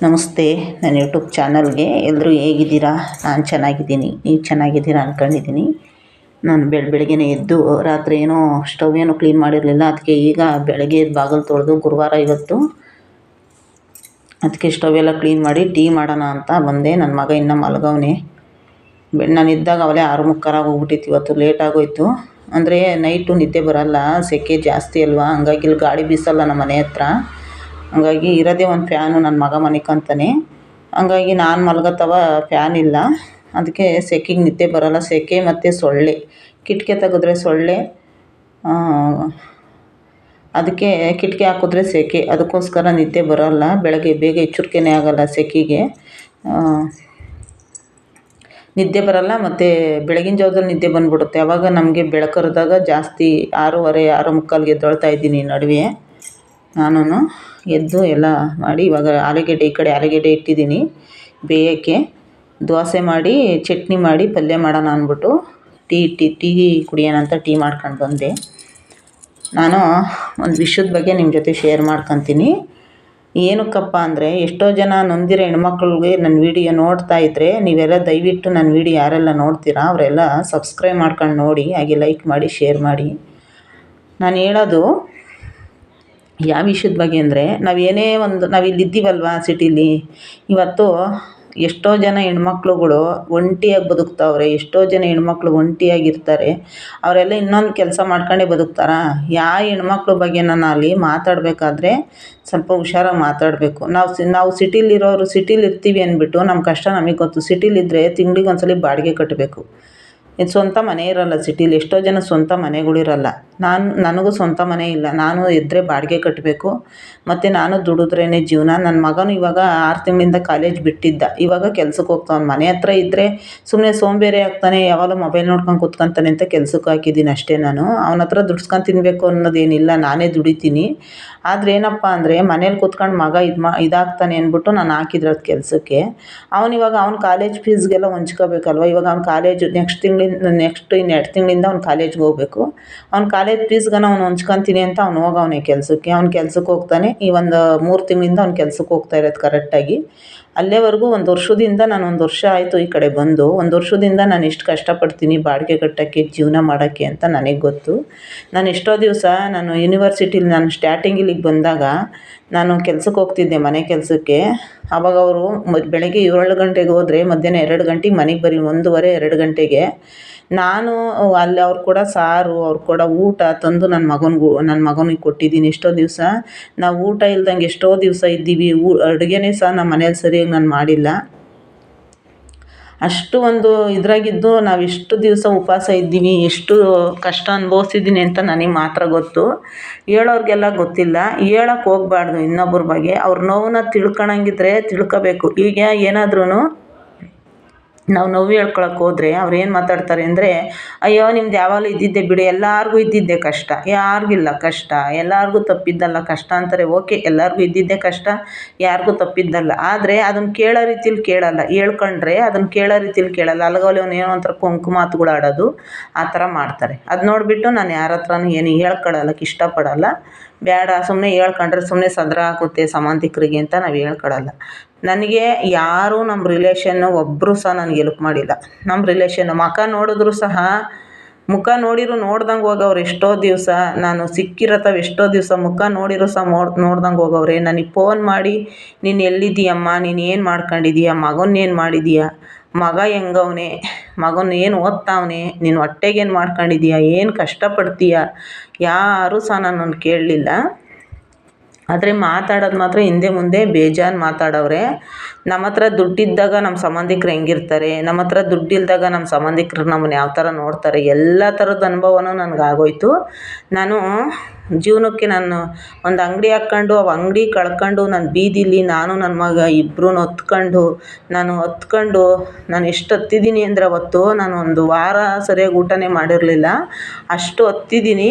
ನಮಸ್ತೆ. ನನ್ನ ಯೂಟ್ಯೂಬ್ ಚಾನಲ್ಗೆ ಎಲ್ಲರೂ ಹೇಗಿದ್ದೀರಾ? ನಾನು ಚೆನ್ನಾಗಿದ್ದೀನಿ. ನೀವು ಚೆನ್ನಾಗಿದ್ದೀರಾ ಅಂದ್ಕೊಂಡಿದ್ದೀನಿ. ನಾನು ಬೆಳಗ್ಗೆನೇ ಎದ್ದು ರಾತ್ರಿ ಸ್ಟವ್ ಕ್ಲೀನ್ ಮಾಡಿರಲಿಲ್ಲ. ಅದಕ್ಕೆ ಈಗ ಬೆಳಗ್ಗೆ ಎದ್ದು ಬಾಗಿಲು ತೊಳೆದು ಗುರುವಾರ ಇವತ್ತು, ಅದಕ್ಕೆ ಸ್ಟವ್ ಎಲ್ಲ ಕ್ಲೀನ್ ಮಾಡಿ ಟೀ ಮಾಡೋಣ ಅಂತ ಬಂದೆ. ನನ್ನ ಮಗ ಇನ್ನೂ ಮಲಗವನೆ. ನಾನು ಇದ್ದಾಗ ಅವಲೇ 6:45 ಹೋಗ್ಬಿಟ್ಟಿತ್ತು. ಇವತ್ತು ಲೇಟ್ ಆಗೋಯ್ತು. ಅಂದರೆ ನೈಟು ನಿದ್ದೆ ಬರೋಲ್ಲ, ಸೆಕೆ ಜಾಸ್ತಿ ಅಲ್ವಾ, ಹಂಗಾಗಿ ಇಲ್ಲಿ ಗಾಳಿ ಬೀಸಲ್ಲ ನಮ್ಮ ಮನೆ ಹತ್ರ. ಹಂಗಾಗಿ ಇರೋದೇ ಒಂದು ಫ್ಯಾನು, ನನ್ನ ಮಗ ಮನಿಕಂತಾನೆ. ಹಂಗಾಗಿ ನಾನು ಮಲಗತ್ತವ ಫ್ಯಾನ್ ಇಲ್ಲ, ಅದಕ್ಕೆ ಸೆಕೆಗೆ ನಿದ್ದೆ ಬರೋಲ್ಲ. ಸೆಕೆ ಮತ್ತು ಸೊಳ್ಳೆ, ಕಿಟಕಿ ತೆಗೆದ್ರೆ ಸೊಳ್ಳೆ, ಅದಕ್ಕೆ ಕಿಟಕಿ ಹಾಕಿದ್ರೆ ಸೆಕೆ, ಅದಕ್ಕೋಸ್ಕರ ನಿದ್ದೆ ಬರೋಲ್ಲ. ಬೆಳಗ್ಗೆ ಬೇಗ ಎಚ್ಚರಿಕೆನೇ ಆಗೋಲ್ಲ ಸೆಕೆಗೆ, ನಿದ್ದೆ ಬರೋಲ್ಲ. ಮತ್ತು ಬೆಳಗಿನ ಜಾವದಲ್ಲಿ ನಿದ್ದೆ ಬಂದುಬಿಡುತ್ತೆ. ಆವಾಗ ನಮಗೆ ಬೆಳಕರಿದಾಗ ಜಾಸ್ತಿ 6:30 6:45ಗೆ ಎದ್ದೇಳ್ತಾ ಇದ್ದೀನಿ. ನಡುವೆ ನಾನು ಎದ್ದು ಎಲ್ಲ ಮಾಡಿ ಇವಾಗ ಆಲೂಗೆಡ್ಡೆ, ಈ ಕಡೆ ಆಲೂಗೆಡ್ಡೆ ಇಟ್ಟಿದ್ದೀನಿ ಬೇಯೋಕ್ಕೆ. ದೋಸೆ ಮಾಡಿ ಚಟ್ನಿ ಮಾಡಿ ಪಲ್ಯ ಮಾಡೋಣ ಅಂದ್ಬಿಟ್ಟು ಟೀ ಕುಡಿಯೋಣ ಅಂತ ಟೀ ಮಾಡ್ಕೊಂಡು ಬಂದೆ. ನಾನು ಒಂದು ವಿಷಯದ ಬಗ್ಗೆ ನಿಮ್ಮ ಜೊತೆ ಶೇರ್ ಮಾಡ್ಕೊತೀನಿ. ಏನಕ್ಕಪ್ಪ ಅಂದರೆ, ಎಷ್ಟೋ ಜನ ನೊಂದಿರೋ ಹೆಣ್ಮಕ್ಳಿಗೆ ನನ್ನ ವೀಡಿಯೋ ನೋಡ್ತಾ ಇದ್ದರೆ, ನೀವೆಲ್ಲ ದಯವಿಟ್ಟು ನನ್ನ ವೀಡಿಯೋ ಯಾರೆಲ್ಲ ನೋಡ್ತೀರಾ ಅವರೆಲ್ಲ ಸಬ್ಸ್ಕ್ರೈಬ್ ಮಾಡ್ಕೊಂಡು ನೋಡಿ, ಹಾಗೆ ಲೈಕ್ ಮಾಡಿ, ಶೇರ್ ಮಾಡಿ. ನಾನು ಹೇಳೋದು ಯಾವ ವಿಷಯದ ಬಗ್ಗೆ ಅಂದರೆ, ನಾವಿಲ್ಲಿದ್ದೀವಲ್ವ ಸಿಟೀಲಿ. ಇವತ್ತು ಎಷ್ಟೋ ಜನ ಹೆಣ್ಮಕ್ಳುಗಳು ಒಂಟಿಯಾಗಿ ಬದುಕ್ತಾವ್ರೆ. ಎಷ್ಟೋ ಜನ ಹೆಣ್ಮಕ್ಳು ಒಂಟಿಯಾಗಿರ್ತಾರೆ. ಅವರೆಲ್ಲ ಇನ್ನೊಂದು ಕೆಲಸ ಮಾಡ್ಕೊಂಡೇ ಬದುಕ್ತಾರಾ? ಯಾವ ಹೆಣ್ಮಕ್ಳ ಬಗ್ಗೆ ನಾನು ಅಲ್ಲಿ ಮಾತಾಡಬೇಕಾದ್ರೆ ಸ್ವಲ್ಪ ಹುಷಾರಾಗಿ ಮಾತಾಡಬೇಕು. ನಾವು ಸಿಟೀಲಿರೋರು, ಸಿಟೀಲಿರ್ತೀವಿ ಅಂದ್ಬಿಟ್ಟು ನಮ್ಮ ಕಷ್ಟ ನಮಗೆ ಗೊತ್ತು. ಸಿಟೀಲಿದ್ದರೆ ತಿಂಗಳಿಗೆ ಒಂದ್ಸಲ ಬಾಡಿಗೆ ಕಟ್ಟಬೇಕು. ಇದು ಸ್ವಂತ ಮನೆ ಇರೋಲ್ಲ ಸಿಟೀಲಿ. ಎಷ್ಟೋ ಜನ ಸ್ವಂತ ಮನೆಗಳಿರಲ್ಲ. ನನಗೂ ಸ್ವಂತ ಮನೆ ಇಲ್ಲ. ನಾನು ಇದ್ದರೆ ಬಾಡಿಗೆ ಕಟ್ಟಬೇಕು. ಮತ್ತು ನಾನು ದುಡಿದ್ರೇ ಜೀವನ. ನನ್ನ ಮಗನೂ ಇವಾಗ 6 ತಿಂಗಳಿಂದ ಕಾಲೇಜ್ ಬಿಟ್ಟಿದ್ದ, ಇವಾಗ ಕೆಲ್ಸಕ್ಕೆ ಹೋಗ್ತಾವ್ನು. ಮನೆ ಹತ್ರ ಇದ್ದರೆ ಸುಮ್ಮನೆ ಸೋಂಬೇರಿ ಆಗ್ತಾನೆ, ಯಾವಾಗಲೂ ಮೊಬೈಲ್ ನೋಡ್ಕೊಂಡು ಕೂತ್ಕೊತಾನೆ ಅಂತ ಕೆಲ್ಸಕ್ಕೆ ಹಾಕಿದ್ದೀನಿ ಅಷ್ಟೇ. ನಾನು ಅವನ ಹತ್ರ ದುಡ್ಸ್ಕೊಂಡು ತಿನ್ನಬೇಕು ಅನ್ನೋದೇನಿಲ್ಲ, ನಾನೇ ದುಡಿತೀನಿ. ಆದರೆ ಏನಪ್ಪ ಅಂದರೆ, ಮನೇಲಿ ಕೂತ್ಕೊಂಡು ಮಗ ಇದಾಗ್ತಾನೆ ಅಂದ್ಬಿಟ್ಟು ನಾನು ಹಾಕಿದ್ರದ್ದು ಕೆಲಸಕ್ಕೆ. ಇವಾಗ ಅವ್ನ ಕಾಲೇಜ್ ಫೀಸ್ಗೆಲ್ಲ ಹೊಂಚ್ಕೋಬೇಕಲ್ವ. ಇವಾಗ ಅವ್ನ ಕಾಲೇಜು ನೆಕ್ಸ್ಟ್ ಇನ್ನು 2 ತಿಂಗಳಿಂದ ಅವ್ನು ಕಾಲೇಜ್ಗೆ ಹೋಗಬೇಕು. ಅವ್ನ ಕಾಲೇಜ್ ಫೀಸ್ಗನ ಅವ್ನು ಹೊಂಚ್ಕೊತೀನಿ ಅಂತ ಅವ್ನು ಹೋಗವನೆ ಕೆಲಸಕ್ಕೆ. ಅವ್ನು ಕೆಲ್ಸಕ್ಕೆ ಹೋಗ್ತಾನೆ. ಈ ಒಂದು 3 ತಿಂಗಳಿಂದ ಅವ್ನು ಕೆಲ್ಸಕ್ಕೆ ಹೋಗ್ತಾ ಇರೋದು ಕರೆಕ್ಟಾಗಿ. ಅಲ್ಲೇವರೆಗೂ 1 ವರ್ಷದಿಂದ, ನಾನು 1 ವರ್ಷ ಆಯಿತು ಈ ಕಡೆ ಬಂದು. 1 ವರ್ಷದಿಂದ ನಾನು ಎಷ್ಟು ಕಷ್ಟಪಡ್ತೀನಿ ಬಾಡಿಗೆ ಕಟ್ಟೋಕ್ಕೆ, ಜೀವನ ಮಾಡೋಕ್ಕೆ ಅಂತ ನನಗೆ ಗೊತ್ತು. ನಾನು ಎಷ್ಟೋ ದಿವಸ ಯೂನಿವರ್ಸಿಟಿಲಿ ನಾನು ಸ್ಟಾರ್ಟಿಂಗ್ ಇಲ್ಲಿಗೆ ಬಂದಾಗ ನಾನು ಕೆಲ್ಸಕ್ಕೆ ಹೋಗ್ತಿದ್ದೆ, ಮನೆ ಕೆಲಸಕ್ಕೆ. ಆವಾಗ ಅವರು ಬೆಳಗ್ಗೆ 7 ಗಂಟೆಗೆ ಹೋದರೆ ಮಧ್ಯಾಹ್ನ 2 ಗಂಟೆಗೆ ಮನೆಗೆ ಬರೀ 1:30 2 ಗಂಟೆಗೆ. ನಾನು ಅಲ್ಲಿ ಅವ್ರು ಕೊಡೋ ಸಾರು, ಅವ್ರು ಕೊಡೋ ಊಟ ತಂದು ನನ್ನ ಮಗನಿಗೆ ಕೊಟ್ಟಿದ್ದೀನಿ. ಎಷ್ಟೋ ದಿವಸ ನಾವು ಊಟ ಇಲ್ದಂಗೆ ಎಷ್ಟೋ ದಿವಸ ಇದ್ದೀವಿ. ಅಡುಗೆನೇ ಸಹ ನಮ್ಮ ಮನೇಲಿ ಸರಿಯಾಗಿ ನಾನು ಮಾಡಿಲ್ಲ. ಅಷ್ಟು ಒಂದು ಇದ್ರಾಗಿದ್ದು ನಾವು ಎಷ್ಟು ದಿವಸ ಉಪವಾಸ ಇದ್ದೀವಿ, ಎಷ್ಟು ಕಷ್ಟ ಅನುಭವಿಸಿದ್ದೀನಿ ಅಂತ ನನಗೆ ಮಾತ್ರ ಗೊತ್ತು. ಹೇಳೋರಿಗೆಲ್ಲ ಗೊತ್ತಿಲ್ಲ. ಹೇಳೋಕ್ಕೆ ಹೋಗಬಾರ್ದು ಇನ್ನೊಬ್ಬರ ಬಗ್ಗೆ. ಅವ್ರ ನೋವನ್ನ ತಿಳ್ಕೊಳಂಗಿದ್ರೆ ತಿಳ್ಕೊಬೇಕು. ಈಗ ಏನಾದ್ರೂ ನಾವು ನೋವು ಹೇಳ್ಕೊಳಕ್ಕೆ ಹೋದರೆ ಅವ್ರು ಏನು ಮಾತಾಡ್ತಾರೆ ಅಂದರೆ, ಅಯ್ಯೋ ನಿಮ್ದು ಯಾವಾಗಲೂ ಇದ್ದಿದ್ದೆ ಬಿಡು, ಎಲ್ಲರಿಗೂ ಇದ್ದಿದ್ದೆ ಕಷ್ಟ, ಯಾರಿಗಿಲ್ಲ ಕಷ್ಟ, ಎಲ್ಲರಿಗೂ ತಪ್ಪಿದ್ದಲ್ಲ ಕಷ್ಟ ಅಂತಾರೆ. ಓಕೆ, ಎಲ್ಲರಿಗೂ ಇದ್ದಿದ್ದೇ ಕಷ್ಟ, ಯಾರಿಗೂ ತಪ್ಪಿದ್ದಲ್ಲ. ಆದರೆ ಅದನ್ನು ಕೇಳೋ ರೀತಿಲಿ ಕೇಳಲ್ಲ. ಹೇಳ್ಕೊಂಡ್ರೆ ಅದನ್ನು ಕೇಳೋ ರೀತಿಲಿ ಕೇಳಲ್ಲ. ಅಲ್ಗೋಲೆ ಏನೋ ಒಂಥರ ಕೊಂಕು ಮಾತುಗಳು ಆಡೋದು, ಆ ಥರ ಮಾಡ್ತಾರೆ. ಅದು ನೋಡಿಬಿಟ್ಟು ನಾನು ಯಾರ ಹತ್ರನೂ ಏನು ಹೇಳ್ಕೊಳ್ಳೋಕ್ಕೆ ಇಷ್ಟಪಡಲ್ಲ. ಬೇಡ, ಸುಮ್ಮನೆ ಹೇಳ್ಕೊಂಡ್ರೆ ಸುಮ್ಮನೆ ಸದರ ಆಗುತ್ತೆ ಸಂಬಂಧಿಕರಿಗೆ ಅಂತ ನಾವು ಹೇಳ್ಕೊಳ್ಳಲ್ಲ. ನನಗೆ ಯಾರೂ ನಮ್ಮ ರಿಲೇಷನ್ನು ಒಬ್ಬರು ಸಹ ನನಗೆ ಹೆಲ್ಪ್ ಮಾಡಿಲ್ಲ. ನಮ್ಮ ರಿಲೇಷನ್ನು ಮುಖ ನೋಡಿದ್ರು ನೋಡ್ದಂಗೆ ಹೋಗವ್ರೆ. ಎಷ್ಟೋ ದಿವಸ ನಾನು ಸಿಕ್ಕಿರತ್ತವ, ಎಷ್ಟೋ ದಿವಸ ಮುಖ ನೋಡಿರೋ ಸಹ ನೋಡ್ದಂಗೆ ಹೋಗವ್ರೆ. ನನಗೆ ಫೋನ್ ಮಾಡಿ, ನೀನು ಎಲ್ಲಿದ್ದೀಯಮ್ಮ, ನೀನು ಏನು ಮಾಡ್ಕೊಂಡಿದ್ದೀಯ, ಮಗನೇನು ಮಾಡಿದೀಯ, ಮಗ ಹೆಂಗವನೆ, ಮಗನ ಏನು ಓದ್ತಾವನೆ, ನೀನು ಹೊಟ್ಟೆಗೇನು ಮಾಡ್ಕೊಂಡಿದ್ದೀಯ, ಏನು ಕಷ್ಟಪಡ್ತೀಯ, ಯಾರೂ ಸಹ ನನ್ನನ್ನು ಕೇಳಲಿಲ್ಲ. ಆದರೆ ಮಾತಾಡೋದು ಮಾತ್ರ ಹಿಂದೆ ಮುಂದೆ ಬೇಜಾನು ಮಾತಾಡೋರೆ. ನಮ್ಮ ಹತ್ರ ದುಡ್ಡಿದ್ದಾಗ ನಮ್ಮ ಸಂಬಂಧಿಕರು ಹೆಂಗಿರ್ತಾರೆ, ನಮ್ಮ ಹತ್ರ ದುಡ್ಡಿಲ್ದಾಗ ನಮ್ಮ ಸಂಬಂಧಿಕರು ನಮ್ಮನ್ನು ಯಾವ ಥರ ನೋಡ್ತಾರೆ, ಎಲ್ಲ ಥರದ ಅನುಭವನೂ ನನಗಾಗೋಯ್ತು. ನಾನು ಜೀವನಕ್ಕೆ ಒಂದು ಅಂಗಡಿ ಹಾಕ್ಕೊಂಡು, ಆ ಅಂಗಡಿ ಕಳ್ಕೊಂಡು, ನಾನು ಬೀದಿಲಿ ನಾನು ನನ್ನ ಮಗ ಇಬ್ಬರೂ ಹೊತ್ಕೊಂಡು ನಾನು ಎಷ್ಟು ಹತ್ತಿದ್ದೀನಿ ಅಂದರೆ, ಅವತ್ತು ನಾನು 1 ವಾರ ಸರಿಯಾಗಿ ಊಟನೇ ಮಾಡಿರಲಿಲ್ಲ, ಅಷ್ಟು ಹತ್ತಿದ್ದೀನಿ.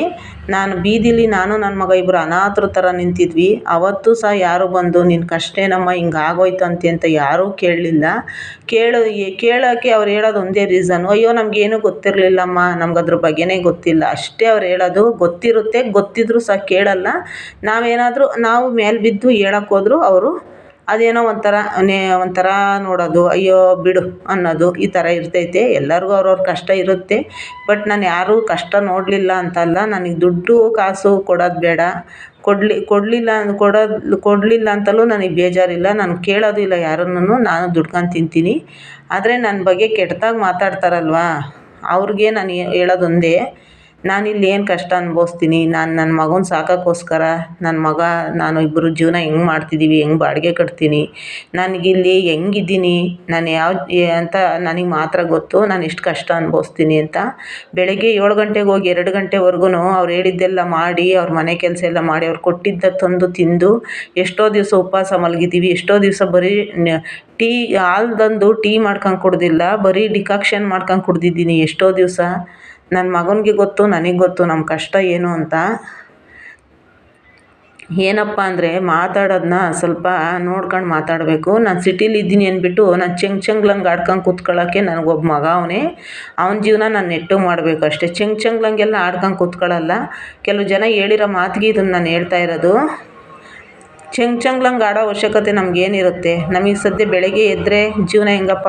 ನಾನು ಬೀದಿಲಿ ನಾನು ನನ್ನ ಮಗ ಇಬ್ಬರು ಅನಾಥರ ಥರ ನಿಂತಿದ್ವಿ. ಅವತ್ತು ಸಹ ಯಾರು ಬಂದು ನಿನ್ನ ಕಷ್ಟ ಏನಮ್ಮ ಹಿಂಗೆ ಆಗೋಯ್ತಂತೆ ಅಂತ ಯಾರೂ ಕೇಳಲಿಲ್ಲ. ಕೇಳೋಕ್ಕೆ ಅವ್ರು ಹೇಳೋದು ಒಂದೇ ರೀಸನ್ನು, ಅಯ್ಯೋ ನಮಗೇನು ಗೊತ್ತಿರಲಿಲ್ಲಮ್ಮ, ನಮ್ಗೆ ಅದ್ರ ಬಗ್ಗೆನೇ ಗೊತ್ತಿಲ್ಲ, ಅಷ್ಟೇ ಅವ್ರು ಹೇಳೋದು. ಗೊತ್ತಿದ್ರೂ ಸಹ ಕೇಳಲ್ಲ. ನಾವು ಮೇಲೆ ಬಿದ್ದು ಹೇಳೋಕ್ಕೋದ್ರು ಅವರು ಅದೇನೋ ಒಂಥರ ನೋಡೋದು, ಅಯ್ಯೋ ಬಿಡು ಅನ್ನೋದು ಈ ಥರ ಇರ್ತೈತೆ. ಎಲ್ಲರಿಗೂ ಅವ್ರವ್ರ ಕಷ್ಟ ಇರುತ್ತೆ. ಬಟ್ ನಾನು ಯಾರೂ ಕಷ್ಟ ನೋಡಲಿಲ್ಲ ಅಂತಲ್ಲ. ನನಗೆ ದುಡ್ಡು ಕಾಸು ಕೊಡೋದು ಬೇಡ, ಕೊಡಲಿಲ್ಲ ಅಂತಲೂ ನನಗೆ ಬೇಜಾರಿಲ್ಲ. ನಾನು ಕೇಳೋದು ಇಲ್ಲ ಯಾರನ್ನೂ, ನಾನು ದುಡ್ಕೊಂಡು ತಿಂತೀನಿ. ಆದರೆ ನನ್ನ ಬಗ್ಗೆ ಕೆಟ್ಟದಾಗಿ ಮಾತಾಡ್ತಾರಲ್ವ, ಅವ್ರಿಗೆ ನಾನು ಹೇಳೋದೊಂದೇ, ನಾನಿಲ್ಲಿ ಏನು ಕಷ್ಟ ಅನುಭವಿಸ್ತೀನಿ. ನಾನು ನನ್ನ ಮಗನ ಸಾಕೋಕ್ಕೋಸ್ಕರ ನನ್ನ ಮಗ ನಾನು ಇಬ್ಬರು ಜೀವನ ಹೆಂಗೆ ಮಾಡ್ತಿದ್ದೀವಿ, ಹೆಂಗೆ ಬಾಡಿಗೆ ಕಟ್ತೀನಿ, ನನಗಿಲ್ಲಿ ಹೆಂಗಿದ್ದೀನಿ, ನಾನು ಅಂತ ನನಗೆ ಮಾತ್ರ ಗೊತ್ತು. ನಾನು ಎಷ್ಟು ಕಷ್ಟ ಅನುಭವಿಸ್ತೀನಿ ಅಂತ. ಬೆಳಗ್ಗೆ 7 ಗಂಟೆಗೆ ಹೋಗಿ 2 ಗಂಟೆವರೆಗೂ ಅವ್ರು ಹೇಳಿದ್ದೆಲ್ಲ ಮಾಡಿ, ಅವ್ರ ಮನೆ ಕೆಲಸ ಎಲ್ಲ ಮಾಡಿ, ಅವ್ರು ಕೊಟ್ಟಿದ್ದ ತಂದು ತಿಂದು ಎಷ್ಟೋ ದಿವಸ ಉಪವಾಸ ಮಲಗಿದ್ದೀವಿ. ಎಷ್ಟೋ ದಿವಸ ಬರೀ ಹಾಲ್ದಂದು ಟೀ ಮಾಡ್ಕೊಂಡು ಕುಡ್ದಿಲ್ಲ, ಬರೀ ಡಿಕಾಕ್ಷನ್ ಮಾಡ್ಕೊಂಡು ಕುಡ್ದಿದ್ದೀನಿ ಎಷ್ಟೋ ದಿವಸ. ನನ್ನ ಮಗನಿಗೆ ಗೊತ್ತು, ನನಗೆ ಗೊತ್ತು ನಮ್ಮ ಕಷ್ಟ ಏನು ಅಂತ. ಏನಪ್ಪ ಅಂದರೆ ಮಾತಾಡೋದನ್ನ ಸ್ವಲ್ಪ ನೋಡ್ಕೊಂಡು ಮಾತಾಡಬೇಕು. ನಾನು ಸಿಟೀಲಿ ಇದ್ದೀನಿ ಅಂದ್ಬಿಟ್ಟು ನಾನು ಚೆಂಗ್ಲಂಗೆ ಆಡ್ಕೊಂಡು ಕೂತ್ಕೊಳ್ಳೋಕ್ಕೆ ನನಗೊಬ್ಬ ಮಗ ಅವನೇ, ಅವನ ಜೀವನ ನಾನು ನೆಟ್ಟು ಮಾಡಬೇಕು ಅಷ್ಟೇ. ಚೆಂಗ್ಲಂಗೆಲ್ಲ ಆಡ್ಕೊಂಡು ಕೂತ್ಕೊಳ್ಳಲ್ಲ. ಕೆಲವು ಜನ ಹೇಳಿರೋ ಮಾತಿಗೆ ಇದನ್ನು ನಾನು ಹೇಳ್ತಾ ಇರೋದು. ಚೆಂಗ್ಲಂಗೆ ಆಡೋ ಅವಶ್ಯಕತೆ ನಮಗೇನಿರುತ್ತೆ? ನಮಗೆ ಸದ್ಯ ಬೆಳಗ್ಗೆ ಎದ್ದರೆ ಜೀವನ ಹೆಂಗಪ್ಪ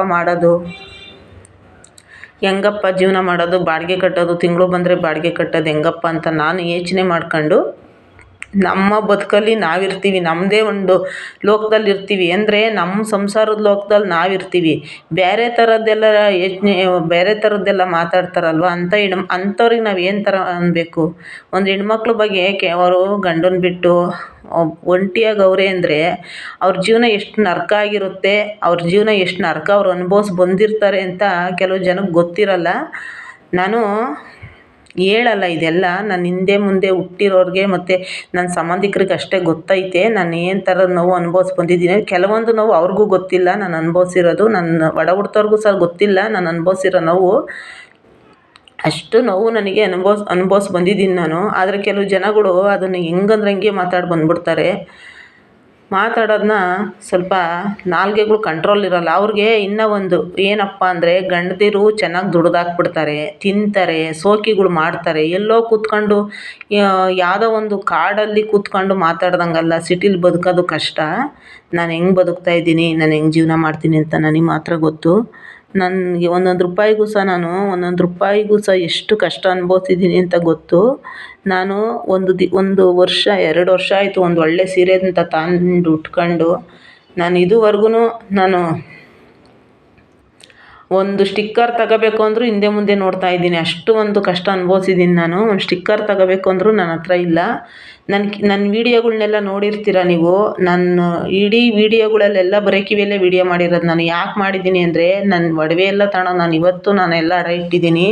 ಜೀವನ ಮಾಡೋದು, ಬಾಡಿಗೆ ಕಟ್ಟೋದು, ತಿಂಗಳು ಬಂದರೆ ಬಾಡಿಗೆ ಕಟ್ಟೋದು ಹೆಂಗಪ್ಪ ಅಂತ ನಾನು ಯೋಚನೆ ಮಾಡ್ಕೊಂಡು, ನಮ್ಮ ಬದುಕಲ್ಲಿ ನಾವಿರ್ತೀವಿ, ನಮ್ಮದೇ ಒಂದು ಲೋಕದಲ್ಲಿ ಇರ್ತೀವಿ ಅಂದರೆ ನಮ್ಮ ಸಂಸಾರದ ಲೋಕದಲ್ಲಿ ನಾವಿರ್ತೀವಿ. ಬೇರೆ ಥರದ್ದೆಲ್ಲ ಮಾತಾಡ್ತಾರಲ್ವ, ಅಂಥವ್ರಿಗೆ ನಾವು ಏನು ಥರ ಅನ್ಬೇಕು? ಒಂದು ಹೆಣ್ಮಕ್ಳ ಬಗ್ಗೆ ಅವರು ಗಂಡನ ಬಿಟ್ಟು ಒಂಟಿಯಾಗವ್ರೆ ಅಂದರೆ ಅವ್ರ ಜೀವನ ಎಷ್ಟು ನರಕ ಆಗಿರುತ್ತೆ, ಅವ್ರ ಜೀವನ ಎಷ್ಟು ನರಕ ಅವ್ರು ಬಂದಿರ್ತಾರೆ ಅಂತ ಕೆಲವು ಜನಕ್ಕೆ ಗೊತ್ತಿರಲ್ಲ. ನಾನು ಹೇಳಲ್ಲ ಇದೆಲ್ಲ. ನನ್ನ ಹಿಂದೆ ಮುಂದೆ ಹುಟ್ಟಿರೋರಿಗೆ ಮತ್ತು ನನ್ನ ಸಂಬಂಧಿಕರಿಗೆ ಅಷ್ಟೇ ಗೊತ್ತೈತೆ ನಾನು ಏನು ಥರದ ನೋವು ಬಂದಿದ್ದೀನಿ. ಕೆಲವೊಂದು ನೋವು ಅವ್ರಿಗೂ ಗೊತ್ತಿಲ್ಲ ನಾನು ಅನುಭವಿಸಿರೋದು, ನನ್ನ ಒಡ ಹುಟ್ಟಿದವ್ರಿಗೂ ಸಹ ಗೊತ್ತಿಲ್ಲ ನಾನು ಅನುಭವಿಸಿರೋ ನೋವು. ಅಷ್ಟು ನೋವು ನನಗೆ ಬಂದಿದ್ದೀನಿ ನಾನು. ಆದರೆ ಕೆಲವು ಜನಗಳು ಅದನ್ನು ಹೆಂಗಂದ್ರೆ ಹಂಗೆ ಬಂದ್ಬಿಡ್ತಾರೆ. ಮಾತಾಡೋದನ್ನ ಸ್ವಲ್ಪ ನಾಲ್ಗೆಗಳು ಕಂಟ್ರೋಲ್ ಇರೋಲ್ಲ ಅವ್ರಿಗೆ. ಇನ್ನೂ ಒಂದು ಏನಪ್ಪ ಅಂದರೆ, ಗಂಡದಿರು ಚೆನ್ನಾಗಿ ದುಡ್ದಾಕ್ಬಿಡ್ತಾರೆ, ತಿಂತಾರೆ, ಶೋಕಿಗಳು ಮಾಡ್ತಾರೆ. ಎಲ್ಲೋ ಕೂತ್ಕೊಂಡು ಯಾವುದೋ ಒಂದು ಕಾಡಲ್ಲಿ ಕೂತ್ಕೊಂಡು ಮಾತಾಡ್ದಂಗಲ್ಲ. ಸಿಟಿಲಿ ಬದುಕೋದು ಕಷ್ಟ. ನಾನು ಹೆಂಗೆ ಬದುಕ್ತಾಯಿದ್ದೀನಿ, ನಾನು ಹೆಂಗೆ ಜೀವನ ಮಾಡ್ತೀನಿ ಅಂತ ನನಗೆ ಮಾತ್ರ ಗೊತ್ತು. ನನಗೆ ಒಂದೊಂದು ರೂಪಾಯಿಗೂ ಸಹ ಎಷ್ಟು ಕಷ್ಟ ಅನುಭವಿಸಿದ್ದೀನಿ ಅಂತ ಗೊತ್ತು. ನಾನು ಒಂದು ವರ್ಷ 2 ವರ್ಷ ಆಯಿತು ಒಂದು ಒಳ್ಳೆ ಸೀರೆ ಅಂತ ತಂದು ಉಟ್ಕೊಂಡು. ನಾನು ಇದುವರೆಗೂ ನಾನು ಒಂದು ಸ್ಟಿಕ್ಕರ್ ತಗೋಬೇಕು ಅಂದರೂ ಹಿಂದೆ ಮುಂದೆ ನೋಡ್ತಾ ಇದ್ದೀನಿ. ಅಷ್ಟು ಒಂದು ಕಷ್ಟ ಅನುಭವಿಸಿದ್ದೀನಿ ನಾನು. ಒಂದು ಸ್ಟಿಕ್ಕರ್ ತಗೋಬೇಕು ಅಂದರೂ ನನ್ನ ಹತ್ರ ಇಲ್ಲ. ನನ್ನ ವೀಡಿಯೋಗಳ್ನೆಲ್ಲ ನೋಡಿರ್ತೀರ ನೀವು. ನನ್ನ ಇಡೀ ವೀಡಿಯೋಗಳಲ್ಲೆಲ್ಲ ಬರೀ ಕಿವಿಯಲ್ಲೇ ವೀಡಿಯೋ ಮಾಡಿರೋದು. ನಾನು ಯಾಕೆ ಮಾಡಿದ್ದೀನಿ ಅಂದರೆ, ನನ್ನ ಒಡವೆ ಎಲ್ಲ ನಾನೆಲ್ಲ ಅಡ ಇಟ್ಟಿದ್ದೀನಿ.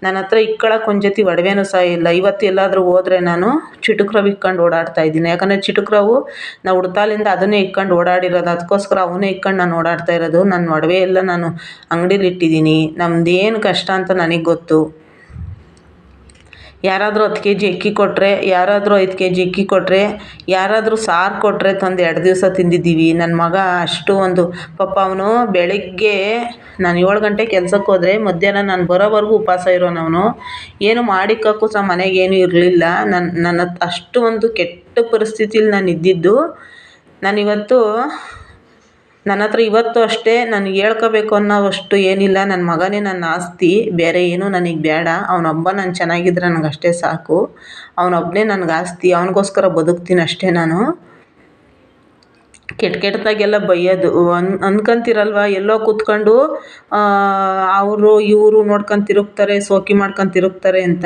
ನನ್ನ ಹತ್ರ ಇಕ್ಕೊಳ್ಳೋಕೆ ಒಂದು ಜೊತೆ ಒಡವೆನೂ ಸಹ ಇಲ್ಲ. ಇವತ್ತು ಎಲ್ಲಾದರೂ ಹೋದರೆ ನಾನು ಚಿಟುಕ್ರವು ಇಕ್ಕೊಂಡು ಓಡಾಡ್ತಾ ಇದ್ದೀನಿ. ಯಾಕಂದರೆ ಚಿಟುಕ್ರವು ನಾವು ಹುಡ್ತಾಲಿಂದ ಅದನ್ನೇ ಇಕ್ಕೊಂಡು ಓಡಾಡಿರೋದು. ಅದಕ್ಕೋಸ್ಕರ ಅವನ್ನೇ ಇಕ್ಕೊಂಡು ನಾನು ಓಡಾಡ್ತಾ ಇರೋದು. ನನ್ನ ಒಡವೆ ಎಲ್ಲ ನಾನು ಅಂಗಡೀಲಿ ಇಟ್ಟಿದ್ದೀನಿ. ನಮ್ಮದೇನು ಕಷ್ಟ ಅಂತ ನನಗೆ ಗೊತ್ತು. ಯಾರಾದರೂ 10 kg ಅಕ್ಕಿ ಕೊಟ್ಟರೆ, ಯಾರಾದರೂ 5 kg ಅಕ್ಕಿ ಕೊಟ್ಟರೆ, ಯಾರಾದರೂ ಸಾರು ಕೊಟ್ಟರೆ ತಂದು 2 ದಿವಸ ತಿಂದಿದ್ದೀವಿ. ನನ್ನ ಮಗ ಅಷ್ಟು ಒಂದು ಪಾಪ ಅವನು ಬೆಳಗ್ಗೆ ನಾನು 7 ಗಂಟೆ ಕೆಲ್ಸಕ್ಕೆ ಹೋದರೆ ಮಧ್ಯಾಹ್ನ ನಾನು ಬರೋವರೆಗೂ ಉಪವಾಸ ಇರೋನವನು. ಏನು ಮಾಡಿಕ್ಕಕ್ಕೂ ಸಹ ಮನೆಗೇನು ಇರಲಿಲ್ಲ. ನನ್ನ ಅಷ್ಟು ಒಂದು ಕೆಟ್ಟ ಪರಿಸ್ಥಿತಿಲಿ ನಾನು ಇದ್ದಿದ್ದು. ನನ್ನ ಹತ್ರ ಇವತ್ತು ಅಷ್ಟೇ ನನಗೆ ಹೇಳ್ಕೋಬೇಕು ಅನ್ನೋವಷ್ಟು ಏನಿಲ್ಲ. ನನ್ನ ಮಗನೇ ನನ್ನ ಆಸ್ತಿ, ಬೇರೆ ಏನೂ ನನಗೆ ಬೇಡ. ಅವನೊಬ್ಬ ನಾನು ಚೆನ್ನಾಗಿದ್ರೆ ನನಗೆ ಅಷ್ಟೇ ಸಾಕು. ಅವನೊಬ್ಬನೇ ನನಗೆ ಆಸ್ತಿ. ಅವನಿಗೋಸ್ಕರ ಬದುಕ್ತೀನಿ ಅಷ್ಟೇ ನಾನು. ಕೆಟ್ಟದಾಗೆಲ್ಲ ಬೈಯೋದು ಅಂದ್ಕೊಂತಿರಲ್ವ, ಎಲ್ಲೋ ಕೂತ್ಕೊಂಡು ಅವರು ಇವರು ನೋಡ್ಕೊಂಡು ತಿರುಗ್ತಾರೆ, ಶೋಕಿ ಮಾಡ್ಕೊಂಡು ತಿರುಗ್ತಾರೆ ಅಂತ.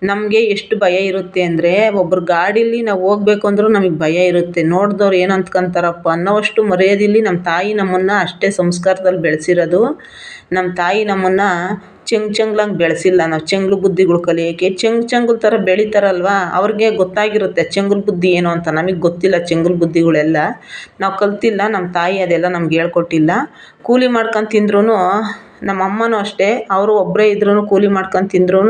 ನಮಗೆ ಎಷ್ಟು ಭಯ ಇರುತ್ತೆ ಅಂದರೆ, ಒಬ್ಬರು ಗಾಡೀಲಿ ನಾವು ಹೋಗ್ಬೇಕು ಅಂದರೂ ನಮಗೆ ಭಯ ಇರುತ್ತೆ. ನೋಡಿದವ್ರು ಏನು ಅಂದ್ಕೊಂತಾರಪ್ಪ ಅನ್ನೋವಷ್ಟು ಮರ್ಯಾದೆಯಲ್ಲಿ ನಮ್ಮ ತಾಯಿ ನಮ್ಮನ್ನು ಅಷ್ಟೇ ಸಂಸ್ಕಾರದಲ್ಲಿ ಬೆಳೆಸಿರೋದು. ನಮ್ಮ ತಾಯಿ ನಮ್ಮನ್ನು ಚೆಂಗ್ಲಂಗೆ ಬೆಳೆಸಿಲ್ಲ. ನಾವು ಚೆಂಗ್ಲು ಬುದ್ಧಿಗಳು ಕಲಿಯೋಕ್ಕೆ ಚೆಂಗ್ಲ ಥರ ಬೆಳೀತಾರಲ್ವ, ಅವ್ರಿಗೆ ಗೊತ್ತಾಗಿರುತ್ತೆ ಚೆಂಗ್ಲ ಬುದ್ಧಿ ಏನು ಅಂತ. ನಮಗೆ ಗೊತ್ತಿಲ್ಲ ಚೆಂಗ್ಲ ಬುದ್ಧಿಗಳೆಲ್ಲ, ನಾವು ಕಲ್ತಿಲ್ಲ. ನಮ್ಮ ತಾಯಿ ಅದೆಲ್ಲ ನಮ್ಗೆ ಹೇಳ್ಕೊಟ್ಟಿಲ್ಲ. ಕೂಲಿ ಮಾಡ್ಕೊಂಡು ತಿಂದ್ರೂ, ನಮ್ಮ ಅಮ್ಮನೂ ಅಷ್ಟೇ, ಅವರು ಒಬ್ಬರೇ ಇದ್ರೂ ಕೂಲಿ ಮಾಡ್ಕೊಂಡು ತಿಂದ್ರೂ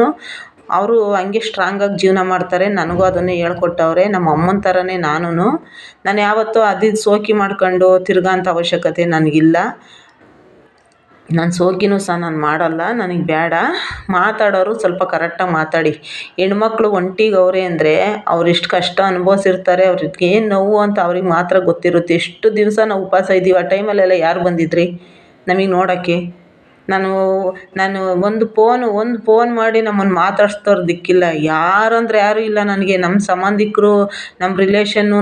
ಅವರು ಹಂಗೆ ಸ್ಟ್ರಾಂಗಾಗಿ ಜೀವನ ಮಾಡ್ತಾರೆ. ನನಗೂ ಅದನ್ನೇ ಹೇಳ್ಕೊಟ್ಟವ್ರೆ. ನಮ್ಮ ಅಮ್ಮನ ಥರನೇ ನಾನು ಯಾವತ್ತೂ ಶೋಕಿ ಮಾಡ್ಕೊಂಡು ತಿರ್ಗೋ ಅಂಥ ಅವಶ್ಯಕತೆ ನನಗಿಲ್ಲ. ನಾನು ಸೋಕಿನೂ ಸಹ ನಾನು ಮಾಡಲ್ಲ, ನನಗೆ ಬೇಡ. ಮಾತಾಡೋರು ಸ್ವಲ್ಪ ಕರೆಕ್ಟಾಗಿ ಮಾತಾಡಿ. ಹೆಣ್ಮಕ್ಳು ಒಂಟಿಗವ್ರೆ ಅಂದರೆ ಅವ್ರು ಎಷ್ಟು ಕಷ್ಟ ಅನುಭವಿಸಿರ್ತಾರೆ, ಅವ್ರಿಗೆ ಏನು ನೋವು ಅಂತ ಅವ್ರಿಗೆ ಮಾತ್ರ ಗೊತ್ತಿರುತ್ತೆ. ಎಷ್ಟು ದಿವಸ ನಾವು ಉಪವಾಸ ಇದ್ದೀವಿ, ಆ ಟೈಮಲ್ಲೆಲ್ಲ ಯಾರು ಬಂದಿದ್ರಿ ನಮಗೆ ನೋಡೋಕ್ಕೆ? ನಾನು ನಾನು ಒಂದು ಫೋನ್ ಮಾಡಿ ನಮ್ಮನ್ನು ಮಾತಾಡ್ಸ್ದವ್ರು ದಿಕ್ಕಿಲ್ಲ. ಯಾರಂದ್ರೆ ಯಾರೂ ಇಲ್ಲ ನನಗೆ. ನಮ್ಮ ಸಂಬಂಧಿಕರು, ನಮ್ಮ ರಿಲೇಷನ್ನು,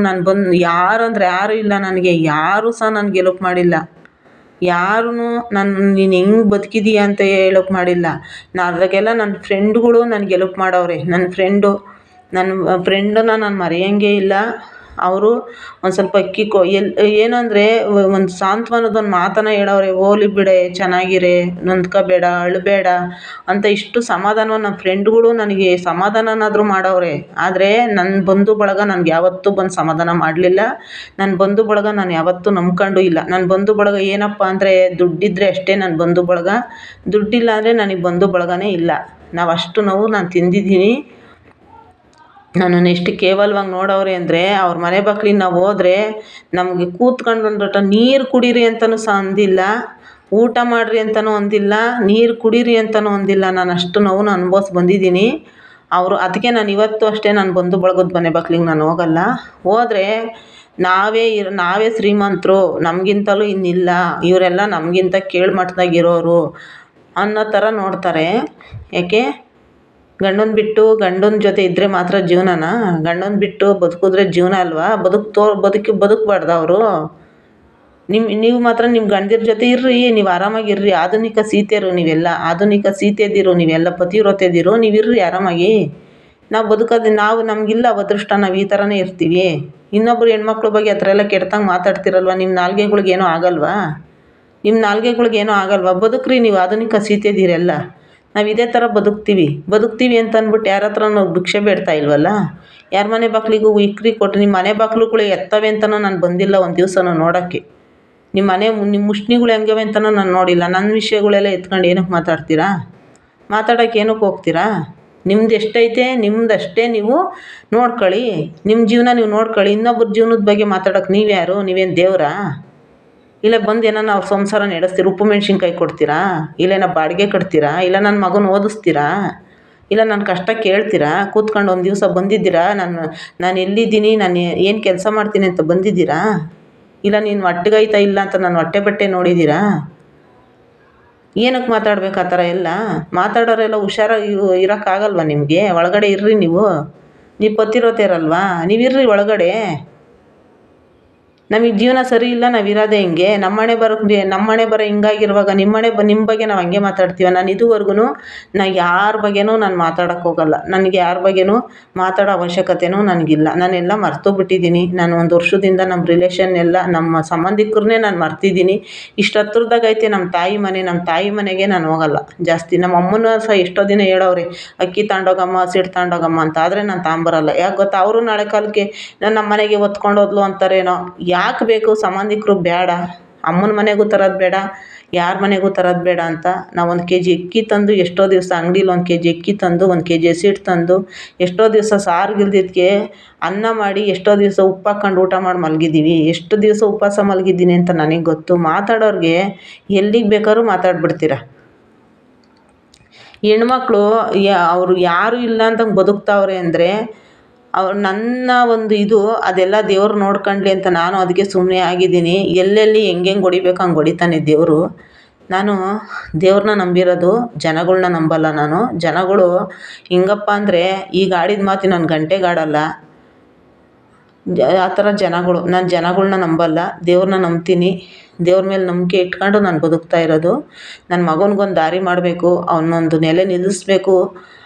ಯಾರು ಅಂದರೆ ಯಾರೂ ಇಲ್ಲ ನನಗೆ. ಯಾರೂ ಸಹ ನನ್ಗೆ ಹೆಲ್ಪ್ ಮಾಡಿಲ್ಲ. ಯಾರೂ ನೀನು ಹೆಂಗೆ ಬದುಕಿದೀಯ ಅಂತ ಹೇಳೋಕೆ ಮಾಡಿಲ್ಲ. ಅದ್ರಾಗೆಲ್ಲ ನನ್ನ ಫ್ರೆಂಡ್ಗಳು ನನಗೆ ಹೆಲ್ಪ್ ಮಾಡವ್ರೆ. ನನ್ನ ಫ್ರೆಂಡನ್ನ ನಾನು ಮರೆಯೋಂಗೇ ಇಲ್ಲ. ಅವರು ಒಂದು ಸ್ವಲ್ಪ ಅಕ್ಕಿ ಏನಂದರೆ ಒಂದು ಸಾಂತ್ವನದ ಮಾತನ್ನು ಹೇಳವ್ರೆ. ಹೋಗ್ಲಿ ಬಿಡೆ, ಚೆನ್ನಾಗಿರೆ, ನೊಂದ್ಕೋಬೇಡ, ಅಳಬೇಡ ಅಂತ. ಇಷ್ಟು ಸಮಾಧಾನವನ್ನು ನಮ್ಮ ಫ್ರೆಂಡ್ಗಳು ನನಗೆ ಸಮಾಧಾನನಾದರೂ ಮಾಡವ್ರೆ. ಆದರೆ ನನ್ನ ಬಂಧು ಬಳಗ ನನಗೆ ಯಾವತ್ತೂ ಬಂದು ಸಮಾಧಾನ ಮಾಡಲಿಲ್ಲ. ನನ್ನ ಬಂಧು ಬಳಗ ನಾನು ಯಾವತ್ತೂ ನಂಬ್ಕೊಂಡು ಇಲ್ಲ. ನನ್ನ ಬಂಧು ಬಳಗ ಏನಪ್ಪ ಅಂದರೆ ದುಡ್ಡಿದ್ದರೆ ಅಷ್ಟೇ ನನ್ನ ಬಂಧು ಬಳಗ. ದುಡ್ಡಿಲ್ಲ ಅಂದರೆ ನನಗೆ ಬಂಧು ಬಳಗನೇ ಇಲ್ಲ. ಅಷ್ಟು ನೋವು ನಾನು ತಿಂದಿದ್ದೀನಿ. ನನ್ನನ್ನು ಎಷ್ಟು ಕೇವಲವಾಗಿ ನೋಡವ್ರೆ ಅಂದರೆ, ಅವ್ರ ಮನೆ ಬಾಗ್ಲಿಗೆ ನಾವು ಹೋದ್ರೆ ನಮಗೆ ಕೂತ್ಕೊಂಡು ಒಂದು ಲೋಟ ನೀರು ಕುಡೀರಿ ಅಂತಲೂ ಸಹ ಅಂದಿಲ್ಲ, ಊಟ ಮಾಡಿರಿ ಅಂತಲೂ ಅಂದಿಲ್ಲ, ನೀರು ಕುಡೀರಿ ಅಂತಲೂ ಅಂದಿಲ್ಲ. ನಾನು ಅಷ್ಟು ನೋವನ್ನು ಅನುಭವಿಸಿ ಬಂದಿದ್ದೀನಿ. ಅದಕ್ಕೆ ನಾನು ಇವತ್ತು ಅಷ್ಟೇ ನನ್ನ ಬಂಧು ಬಳಗದ ಮನೆ ಬಾಗ್ಲಿಗೆ ನಾನು ಹೋಗಲ್ಲ. ಹೋದರೆ ನಾವೇ ಶ್ರೀಮಂತರು, ನಮಗಿಂತಲೂ ಇನ್ನಿಲ್ಲ, ಇವರೆಲ್ಲ ನಮಗಿಂತ ಕೀಳ್ಮಟ್ಟದಾಗಿರೋರು ಅನ್ನೋ ಥರ ನೋಡ್ತಾರೆ. ಯಾಕೆ? ಗಂಡನ ಜೊತೆ ಇದ್ದರೆ ಮಾತ್ರ ಜೀವನನಾ? ಗಂಡನ ಬಿಟ್ಟು ಬದುಕಿದ್ರೆ ಜೀವನ ಅಲ್ವಾ? ಬದುಕಬಾರ್ದ ಅವರು? ನೀವು ಮಾತ್ರ ನಿಮ್ಮ ಗಂಡನ ಜೊತೆ ಇರ್ರಿ, ನೀವು ಆರಾಮಾಗಿರ್ರಿ. ಆಧುನಿಕ ಸೀತೆಯರು ನೀವೆಲ್ಲ, ಆಧುನಿಕ ಸೀತೆದಿರು ನೀವೆಲ್ಲ, ಪತಿವ್ರತೆದಿರು, ನೀವು ಇರ್ರಿ ಆರಾಮಾಗಿ. ನಮಗಿಲ್ಲ ಅದೃಷ್ಟ, ನಾವು ಈ ಥರನೇ ಇರ್ತೀವಿ. ಇನ್ನೊಬ್ಬರು ಹೆಣ್ಮಕ್ಳ ಬಗ್ಗೆ ಆ ಥರ ಎಲ್ಲ ಕೆಟ್ಟದಂಗೆ ಮಾತಾಡ್ತಿರಲ್ವ? ನಿಮ್ಮ ನಾಲ್ಗೆಗಳಿಗೇನೂ ಆಗಲ್ವಾ? ಬದುಕ್ರಿ ನೀವು, ಆಧುನಿಕ ಸೀತೆದಿರೆಲ್ಲ. ನಾವು ಇದೇ ಥರ ಬದುಕ್ತೀವಿ ಅಂತ ಅಂದ್ಬಿಟ್ಟು ಯಾರ ಹತ್ರನೂ ಭಿಕ್ಷೆ ಬೇಡ್ತಾ ಇಲ್ವಲ್ಲ. ಯಾರ ಮನೆ ಬಾಗಿಲಿಗೂ ಇಕ್ರಿ ಕೊಟ್ಟು ನಿಮ್ಮ ಮನೆ ಬಾಗಿಲುಗಳು ಎತ್ತವೆ ಅಂತಲೂ ನಾನು ಬಂದಿಲ್ಲ ಒಂದು ದಿವಸನೂ ನೋಡೋಕ್ಕೆ. ನಿಮ್ಮ ಮುಷ್ಣಿಗಳು ಹೆಂಗವೆ ಅಂತಲೂ ನಾನು ನೋಡಿಲ್ಲ. ನನ್ನ ವಿಷಯಗಳೆಲ್ಲ ಎತ್ಕೊಂಡು ಏನಕ್ಕೆ ಮಾತಾಡ್ತೀರಾ? ಮಾತಾಡೋಕ್ಕೆ ಏನಕ್ಕೆ ಹೋಗ್ತೀರಾ? ನಿಮ್ದು ಎಷ್ಟೈತೆ ನಿಮ್ಮದಷ್ಟೇ ನೀವು ನೋಡ್ಕೊಳ್ಳಿ. ನಿಮ್ಮ ಜೀವನ ನೀವು ನೋಡ್ಕೊಳ್ಳಿ. ಇನ್ನೊಬ್ಬರ ಜೀವನದ ಬಗ್ಗೆ ಮಾತಾಡೋಕ್ಕೆ ನೀವು ಯಾರು? ನೀವೇನು ದೇವರಾ? ಇಲ್ಲ ಬಂದು ಏನಾನ ಅವ್ರ ಸಂಸಾರ ನಡೆಸ್ತೀರಾ? ಉಪ್ಪು ಮೆಣಸಿನ್ಕಾಯಿ ಕೊಡ್ತೀರಾ? ಇಲ್ಲೇನೋ ಬಾಡಿಗೆ ಕಟ್ತೀರಾ? ಇಲ್ಲ ನನ್ನ ಮಗನ ಓದಿಸ್ತೀರಾ? ಇಲ್ಲ ನನ್ನ ಕಷ್ಟ ಕೇಳ್ತೀರಾ? ಕೂತ್ಕೊಂಡು ಒಂದು ದಿವಸ ಬಂದಿದ್ದೀರಾ? ನಾನು ಎಲ್ಲಿದ್ದೀನಿ, ನಾನು ಏನು ಕೆಲಸ ಮಾಡ್ತೀನಿ ಅಂತ ಬಂದಿದ್ದೀರಾ? ಇಲ್ಲ ನೀನು ಹೊಟ್ಟೆಗೈತಾ ಇಲ್ಲ ಅಂತ ನಾನು ಹೊಟ್ಟೆ ಬಟ್ಟೆ ನೋಡಿದ್ದೀರಾ? ಏನಕ್ಕೆ ಮಾತಾಡ್ಬೇಕು ಆ ಥರ ಎಲ್ಲ? ಮಾತಾಡೋರೆಲ್ಲ ಹುಷಾರಾಗಿ ಇರೋಕ್ಕಾಗಲ್ವ ನಿಮಗೆ? ಒಳಗಡೆ ಇರ್ರಿ ನೀವು ಪತಿರೋತೇರಲ್ವಾ? ನೀವಿರ್ರಿ ಒಳಗಡೆ. ನಮಗೆ ಜೀವನ ಸರಿ ಇಲ್ಲ, ನಾವು ಇರೋದೇ ಹಿಂಗೆ. ನಮ್ಮ ಹಣೆ ಬರ ಹಿಂಗಾಗಿರುವಾಗ ನಿಮ್ಮ ಬಗ್ಗೆ ನಾವು ಹಂಗೆ ಮಾತಾಡ್ತೀವ? ನಾನು ಇದುವರೆಗೂ ಯಾರ ಬಗ್ಗೆನೂ ನಾನು ಮಾತಾಡೋಕ್ಕೆ ಹೋಗಲ್ಲ. ನನಗೆ ಯಾರ ಬಗ್ಗೆನೂ ಮಾತಾಡೋ ಅವಶ್ಯಕತೆನೂ ನನಗಿಲ್ಲ. ನಾನೆಲ್ಲ ಮರ್ತೋಗ್ಬಿಟ್ಟಿದ್ದೀನಿ. ನಾನು ಒಂದು ವರ್ಷದಿಂದ ನಮ್ಮ ರಿಲೇಷನ್ ಎಲ್ಲ, ನಮ್ಮ ಸಂಬಂಧಿಕರನ್ನೇ ನಾನು ಮರ್ತಿದ್ದೀನಿ. ಇಷ್ಟು ಹತ್ರದಾಗೈತೆ ನಮ್ಮ ತಾಯಿ ಮನೆ. ನಮ್ಮ ತಾಯಿ ಮನೆಗೆ ನಾನು ಹೋಗಲ್ಲ ಜಾಸ್ತಿ. ನಮ್ಮ ಅಮ್ಮನೂ ಸಹ ಎಷ್ಟೋ ದಿನ ಹೇಳೋರೆ, ಅಕ್ಕಿ ತಗೊಂಡೋಗಮ್ಮ, ಹಸಿಟ್ಟು ತಗೊಂಡೋಗಮ್ಮ ಅಂತ. ಆದರೆ ನಾನು ತಗೊಂಬರಲ್ಲ. ಯಾಕೆ ಗೊತ್ತಾ? ಅವರು ನಾಳೆ ಕಾಲಕ್ಕೆ ನಮ್ಮ ಮನೆಗೆ ಹೊತ್ಕೊಂಡು ಹೋದ್ಲು ಅಂತಾರೇನೋ. ಯಾಕೆ ಬೇಕು? ಸಂಬಂಧಿಕರು ಬೇಡ, ಅಮ್ಮನ ಮನೆಗೂ ತರೋದು ಬೇಡ, ಯಾರ ಮನೆಗೂ ತರೋದು ಬೇಡ ಅಂತ ನಾವು 1 kg ಅಕ್ಕಿ ತಂದು, ಎಷ್ಟೋ ದಿವಸ ಅಂಗಡೀಲಿ 1 kg ಅಕ್ಕಿ ತಂದು, 1 kg ಹಸಿಟ್ಟು ತಂದು, ಎಷ್ಟೋ ದಿವಸ ಸಾರಿಗಿಲ್ದಿದ್ದಕ್ಕೆ ಅನ್ನ ಮಾಡಿ, ಎಷ್ಟೋ ದಿವಸ ಉಪ್ಪು ಹಾಕ್ಕೊಂಡು ಊಟ ಮಾಡಿ ಮಲಗಿದ್ದೀವಿ. ಎಷ್ಟು ದಿವಸ ಉಪವಾಸ ಮಲಗಿದ್ದೀನಿ ಅಂತ ನನಗೆ ಗೊತ್ತು. ಮಾತಾಡೋರಿಗೆ ಎಲ್ಲಿಗೆ ಬೇಕಾದ್ರೂ ಮಾತಾಡ್ಬಿಡ್ತೀರ. ಹೆಣ್ಮಕ್ಳು ಅವರು ಯಾರೂ ಇಲ್ಲ ಅಂತಂಗೆ ಬದುಕ್ತಾವ್ರೆ ಅಂದರೆ ನನ್ನ ಒಂದು ಅದೆಲ್ಲ ದೇವ್ರು ನೋಡ್ಕೊಳ್ಳಿ ಅಂತ ನಾನು ಅದಕ್ಕೆ ಸುಮ್ಮನೆ ಆಗಿದ್ದೀನಿ. ಎಲ್ಲೆಲ್ಲಿ ಹೆಂಗೆ ಹೊಡಿಬೇಕು ಹಂಗೆ ಹೊಡಿತಾನೆ ದೇವರು. ನಾನು ದೇವ್ರನ್ನ ನಂಬಿರೋದು, ಜನಗಳ್ನ ನಂಬಲ್ಲ ನಾನು. ಜನಗಳು ಹಿಂಗಪ್ಪ ಅಂದರೆ ಈಗ ಆಡಿದ ಮಾತು ನಾನು ಗಂಟೆಗಾಡಲ್ಲ, ಆ ಥರ ಜನಗಳು. ನಾನು ಜನಗಳ್ನ ನಂಬಲ್ಲ, ದೇವ್ರನ್ನ ನಂಬ್ತೀನಿ. ದೇವ್ರ ಮೇಲೆ ನಂಬಿಕೆ ಇಟ್ಕೊಂಡು ನಾನು ಬದುಕ್ತಾ ಇರೋದು. ನನ್ನ ಮಗನಿಗೊಂದು ದಾರಿ ಮಾಡಬೇಕು, ಅವನೊಂದು ನೆಲೆ ನಿಲ್ಲಿಸ್ಬೇಕು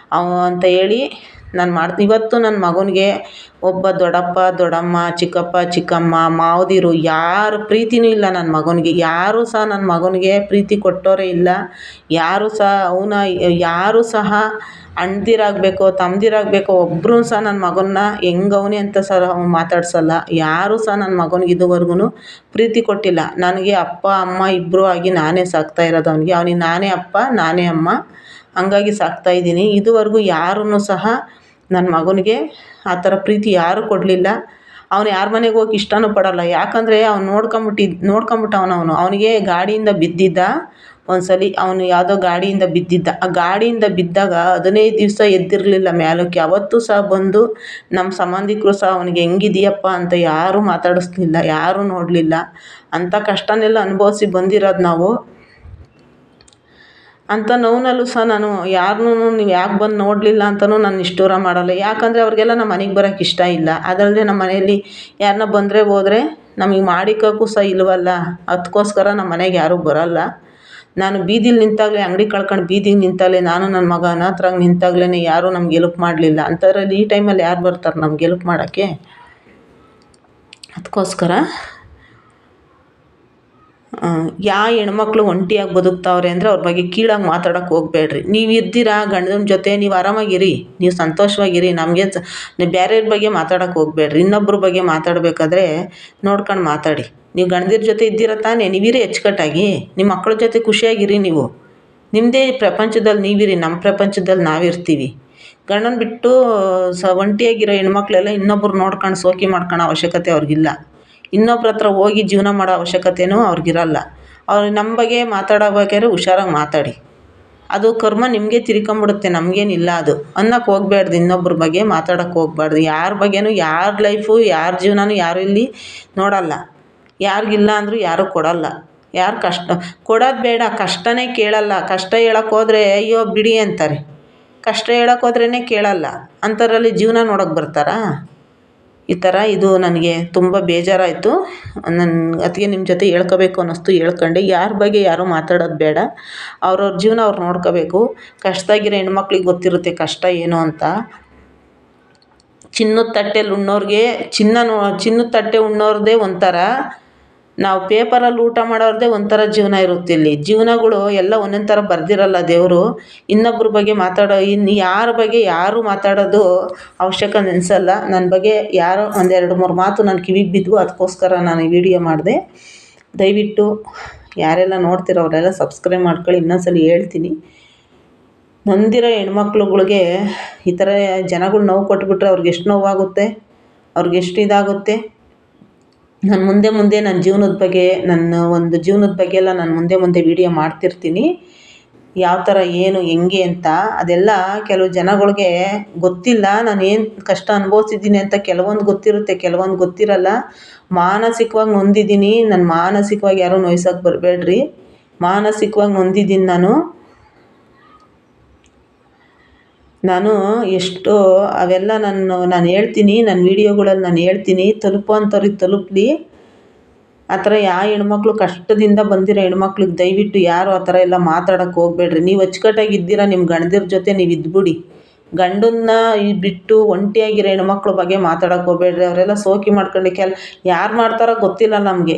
ಅಂತ ಹೇಳಿ ನಾನು ಇವತ್ತು ನನ್ನ ಮಗನಿಗೆ ಒಬ್ಬ ದೊಡ್ಡಪ್ಪ ದೊಡ್ಡಮ್ಮ, ಚಿಕ್ಕಪ್ಪ ಚಿಕ್ಕಮ್ಮ, ಮಾವದಿರು ಯಾರ ಪ್ರೀತಿನೂ ಇಲ್ಲ ನನ್ನ ಮಗನಿಗೆ. ಯಾರೂ ಸಹ ನನ್ನ ಮಗನಿಗೆ ಪ್ರೀತಿ ಕೊಟ್ಟೋರೇ ಇಲ್ಲ. ಯಾರೂ ಸಹ ಅಣ್ಣದಿರಾಗಬೇಕು, ತಮ್ಮದಿರಾಗಬೇಕು, ಒಬ್ಬರೂ ಸಹ ನನ್ನ ಮಗನ್ನ ಹೆಂಗವನೇ ಅಂತ ಸಹ ಮಾತಾಡ್ಸಲ್ಲ. ಯಾರೂ ಸಹ ನನ್ನ ಮಗನಿಗೆ ಇದುವರೆಗೂ ಪ್ರೀತಿ ಕೊಟ್ಟಿಲ್ಲ. ನನಗೆ ಅಪ್ಪ ಅಮ್ಮ ಇಬ್ಬರೂ ಆಗಿ ನಾನೇ ಸಾಕ್ತಾ ಇರೋದು ಅವನಿಗೆ ನಾನೇ ಅಪ್ಪ ನಾನೇ ಅಮ್ಮ, ಹಂಗಾಗಿ ಸಾಕ್ತಾಯಿದ್ದೀನಿ. ಇದುವರೆಗೂ ಯಾರೂ ಸಹ ನನ್ನ ಮಗನಿಗೆ ಆ ಥರ ಪ್ರೀತಿ ಯಾರೂ ಕೊಡಲಿಲ್ಲ. ಅವ್ನು ಯಾರ ಮನೆಗೆ ಹೋಗಿ ಇಷ್ಟನೂ ಪಡಲ್ಲ. ಯಾಕಂದರೆ ಅವ್ನು ನೋಡ್ಕೊಂಬಿಟ್ಟವನು. ಅವನಿಗೆ ಗಾಡಿಯಿಂದ ಬಿದ್ದಿದ್ದ ಒಂದು ಸಲ. ಅವನು ಯಾವುದೋ ಗಾಡಿಯಿಂದ ಬಿದ್ದಿದ್ದ. ಆ ಗಾಡಿಯಿಂದ ಬಿದ್ದಾಗ 15 ದಿವಸ ಎದ್ದಿರಲಿಲ್ಲ ಮೇಲಕ್ಕೆ. ಯಾವತ್ತೂ ಸಹ ಬಂದು ನಮ್ಮ ಸಂಬಂಧಿಕರು ಸಹ ಅವನಿಗೆ ಹೆಂಗಿದೆಯಪ್ಪ ಅಂತ ಯಾರೂ ಮಾತಾಡಿಸ್ಲಿಲ್ಲ, ಯಾರೂ ನೋಡಲಿಲ್ಲ. ಅಂಥ ಕಷ್ಟನೆಲ್ಲ ಅನುಭವಿಸಿ ಬಂದಿರೋದು ನಾವು. ಅಂಥ ನೋವಿನಲ್ಲೂ ಸಹ ನಾನು ಯಾರನ್ನೂ ನೀವು ಯಾಕೆ ಬಂದು ನೋಡಲಿಲ್ಲ ಅಂತಲೂ ನಾನು ನಿಷ್ಠೂರ ಮಾಡಲ್ಲ. ಯಾಕಂದರೆ ಅವ್ರಿಗೆಲ್ಲ ನಮ್ಮ ಮನೆಗೆ ಬರೋಕ್ಕೆ ಇಷ್ಟ ಇಲ್ಲ. ಅದಲ್ಲದೆ ನಮ್ಮ ಮನೆಯಲ್ಲಿ ಯಾರನ್ನ ಬಂದರೆ ಹೋದರೆ ನಮಗೆ ಮಾಡಿಕೋಕ್ಕೂ ಸಹ ಇಲ್ವಲ್ಲ. ಅದಕ್ಕೋಸ್ಕರ ನಮ್ಮ ಮನೆಗೆ ಯಾರೂ ಬರೋಲ್ಲ. ನಾನು ಬೀದಿಲಿ ನಿಂತಾಗಲೇ, ಅಂಗಡಿ ಕಳ್ಕೊಂಡು ಬೀದಿಗೆ ನಿಂತಾಗಲೇ, ನಾನು ನನ್ನ ಮಗ ಅನಾಥರಾಗಿ ನಿಂತಾಗಲೇ ಯಾರೂ ನಮ್ಗೆ ಎಲ್ಪ್ ಮಾಡಲಿಲ್ಲ. ಅಂಥದ್ರಲ್ಲಿ ಈ ಟೈಮಲ್ಲಿ ಯಾರು ಬರ್ತಾರೆ ನಮ್ಗೆ ಎಲ್ಪ್ ಮಾಡೋಕ್ಕೆ? ಅದಕ್ಕೋಸ್ಕರ ಹೆಣ್ಮಕ್ಳು ಒಂಟಿಯಾಗಿ ಬದುಕ್ತಾವ್ರೆ ಅಂದರೆ ಅವ್ರ ಬಗ್ಗೆ ಕೀಳಾಗಿ ಮಾತಾಡೋಕ್ಕೆ ಹೋಗಬೇಡ್ರಿ. ನೀವು ಇದ್ದೀರಾ ಗಂಡನ ಜೊತೆ, ನೀವು ಆರಾಮಾಗಿರಿ, ನೀವು ಸಂತೋಷವಾಗಿರಿ. ನಮಗೆ ನೀವು ಬೇರೆಯವ್ರ ಬಗ್ಗೆ ಮಾತಾಡೋಕ್ಕೆ ಹೋಗಬೇಡ್ರಿ. ಇನ್ನೊಬ್ಬರ ಬಗ್ಗೆ ಮಾತಾಡಬೇಕಾದ್ರೆ ನೋಡ್ಕೊಂಡು ಮಾತಾಡಿ. ನೀವು ಗಂಡಂದಿರ ಜೊತೆ ಇದ್ದೀರ ತಾನೇ, ನೀವಿರಿ ಅಚ್ಚುಕಟ್ಟಾಗಿ. ನಿಮ್ಮ ಮಕ್ಕಳ ಜೊತೆ ಖುಷಿಯಾಗಿರಿ. ನೀವು ನಿಮ್ಮದೇ ಪ್ರಪಂಚದಲ್ಲಿ ನೀವಿರಿ, ನಮ್ಮ ಪ್ರಪಂಚದಲ್ಲಿ ನಾವಿರ್ತೀವಿ. ಗಂಡನ ಬಿಟ್ಟು ಒಂಟಿಯಾಗಿರೋ ಹೆಣ್ಮಕ್ಳೆಲ್ಲ ಇನ್ನೊಬ್ರು ನೋಡ್ಕೊಂಡು ಶೋಕಿ ಮಾಡ್ಕೊಳ್ಳೋ ಅವಶ್ಯಕತೆ ಅವ್ರಿಗಿಲ್ಲ. ಇನ್ನೊಬ್ರ ಹತ್ರ ಹೋಗಿ ಜೀವನ ಮಾಡೋ ಅವಶ್ಯಕತೆಯೂ ಅವ್ರಿಗಿರಲ್ಲ. ಅವ್ರು ನಮ್ಮ ಬಗ್ಗೆ ಮಾತಾಡಬೇಕಾದ್ರೆ ಹುಷಾರಾಗಿ ಮಾತಾಡಿ. ಅದು ಕರ್ಮ ನಿಮಗೆ ತಿರ್ಕೊಂಬಿಡುತ್ತೆ, ನಮಗೇನಿಲ್ಲ ಅದು ಅನ್ನೋಕ್ಕೆ ಹೋಗ್ಬಾರ್ದು. ಇನ್ನೊಬ್ರ ಬಗ್ಗೆ ಮಾತಾಡೋಕ್ಕೆ ಹೋಗ್ಬಾರ್ದು. ಯಾರ ಬಗ್ಗೆನೂ, ಯಾರ ಲೈಫು, ಯಾರ ಜೀವನನೂ ಯಾರೂ ಇಲ್ಲಿ ನೋಡಲ್ಲ. ಯಾರಿಗಿಲ್ಲ ಅಂದರೂ ಯಾರೂ ಕೊಡಲ್ಲ. ಯಾರು ಕಷ್ಟ ಕೊಡೋದು ಬೇಡ, ಕಷ್ಟನೇ ಕೇಳಲ್ಲ. ಕಷ್ಟ ಹೇಳೋಕ್ಕೆ ಹೋದರೆ ಅಯ್ಯೋ ಬಿಡಿ ಅಂತಾರೆ. ಕಷ್ಟ ಹೇಳೋಕ್ಕೆ ಹೋದ್ರೇ ಕೇಳಲ್ಲ. ಅಂಥದ್ರಲ್ಲಿ ಜೀವನ ನೋಡೋಕ್ಕೆ ಬರ್ತಾರಾ? ಈ ಥರ ಇದು ನನಗೆ ತುಂಬ ಬೇಜಾರಾಯಿತು. ಅದಕ್ಕೆ ನಿಮ್ಮ ಜೊತೆ ಹೇಳ್ಕೋಬೇಕು ಅನ್ನಿಸ್ತು, ಹೇಳ್ಕೊಂಡೆ. ಯಾರ ಬಗ್ಗೆ ಯಾರೂ ಮಾತಾಡೋದು ಬೇಡ. ಅವ್ರವ್ರ ಜೀವನ ಅವ್ರು ನೋಡ್ಕೋಬೇಕು. ಕಷ್ಟದಾಗಿರೋ ಹೆಣ್ಮಕ್ಳಿಗೆ ಗೊತ್ತಿರುತ್ತೆ ಕಷ್ಟ ಏನು ಅಂತ. ಚಿನ್ನದ ತಟ್ಟೆಲಿ ಉಣ್ಣೋರಿಗೆ ಚಿನ್ನದ ತಟ್ಟೆ ಉಣ್ಣೋರದೇ ಒಂಥರ, ನಾವು ಪೇಪರಲ್ಲಿ ಊಟ ಮಾಡೋರದೇ ಒಂಥರ ಜೀವನ ಇರುತ್ತೆ. ಇಲ್ಲಿ ಜೀವನಗಳು ಎಲ್ಲ ಒಂದೊಂದು ಥರ ಬರೆದಿರಲ್ಲ ದೇವರು. ಇನ್ನೊಬ್ರ ಬಗ್ಗೆ ಯಾರ ಬಗ್ಗೆ ಯಾರೂ ಮಾತಾಡೋದು ಅವಶ್ಯಕ ಅನಿಸಲ್ಲ. ನನ್ನ ಬಗ್ಗೆ ಯಾರೋ 1-2-3 ಮಾತು ನನ್ನ ಕಿವಿಗೆ ಬಿದ್ದವು. ಅದಕ್ಕೋಸ್ಕರ ನಾನು ಈ ವಿಡಿಯೋ ಮಾಡಿದೆ. ದಯವಿಟ್ಟು ಯಾರೆಲ್ಲ ನೋಡ್ತಿರೋ ಅವರೆಲ್ಲ ಸಬ್ಸ್ಕ್ರೈಬ್ ಮಾಡ್ಕೊಳ್ಳಿ. ಇನ್ನೊಂದ್ಸಲ ಹೇಳ್ತೀನಿ, ನೊಂದಿರೋ ಹೆಣ್ಮಕ್ಳುಗಳಿಗೆ ಈ ಥರ ಜನಗಳು ನೋವು ಕೊಟ್ಬಿಟ್ರೆ ಅವ್ರಿಗೆ ಎಷ್ಟು ನೋವಾಗುತ್ತೆ, ಅವ್ರಿಗೆ ಎಷ್ಟು ಇದಾಗುತ್ತೆ. ನಾನು ಮುಂದೆ ನನ್ನ ಜೀವನದ ಬಗ್ಗೆ, ನನ್ನ ಒಂದು ಜೀವನದ ಬಗ್ಗೆ ಎಲ್ಲ ನಾನು ಮುಂದೆ ವೀಡಿಯೋ ಮಾಡ್ತಿರ್ತೀನಿ. ಯಾವ ಥರ ಏನು ಹೆಂಗೆ ಅಂತ ಅದೆಲ್ಲ ಕೆಲವು ಜನಗಳಿಗೆ ಗೊತ್ತಿಲ್ಲ. ನಾನು ಏನು ಕಷ್ಟ ಅನುಭವಿಸಿದ್ದೀನಿ ಅಂತ ಕೆಲವೊಂದು ಗೊತ್ತಿರುತ್ತೆ, ಕೆಲವೊಂದು ಗೊತ್ತಿರಲ್ಲ. ಮಾನಸಿಕವಾಗಿ ನೊಂದಿದ್ದೀನಿ. ನಾನು ಮಾನಸಿಕವಾಗಿ ಯಾರೂ ನೋಯ್ಸೋಕ್ಕೆ ಬರಬೇಡ್ರಿ. ಮಾನಸಿಕವಾಗಿ ನೊಂದಿದ್ದೀನಿ ನಾನು ಎಷ್ಟೋ ಅವೆಲ್ಲ ನಾನು ಹೇಳ್ತೀನಿ, ನನ್ನ ವೀಡಿಯೋಗಳಲ್ಲಿ ನಾನು ಹೇಳ್ತೀನಿ. ತಲುಪುವಂಥವ್ರಿಗೆ ತಲುಪಲಿ. ಆ ಥರ ಯಾವ ಹೆಣ್ಮಕ್ಳು ಕಷ್ಟದಿಂದ ಬಂದಿರೋ ಹೆಣ್ಮಕ್ಳಿಗೆ ದಯವಿಟ್ಟು ಯಾರು ಆ ಥರ ಎಲ್ಲ ಮಾತಾಡೋಕ್ಕೆ ಹೋಗಬೇಡ್ರಿ. ನೀವು ಅಚ್ಚುಕಟ್ಟಾಗಿ ಇದ್ದೀರಾ, ನಿಮ್ಮ ಗಂಡದಿರ ಜೊತೆ ನೀವು ಇದ್ಬಿಡಿ. ಗಂಡನ್ನ ಬಿಟ್ಟು ಒಂಟಿಯಾಗಿರೋ ಹೆಣ್ಮಕ್ಳ ಬಗ್ಗೆ ಮಾತಾಡೋಕ್ಕೆ ಹೋಗಬೇಡ್ರಿ. ಅವರೆಲ್ಲ ಶೋಕಿ ಮಾಡ್ಕೊಂಡು ಯಾರು ಮಾಡ್ತಾರೋ ಗೊತ್ತಿಲ್ಲ ನಮಗೆ.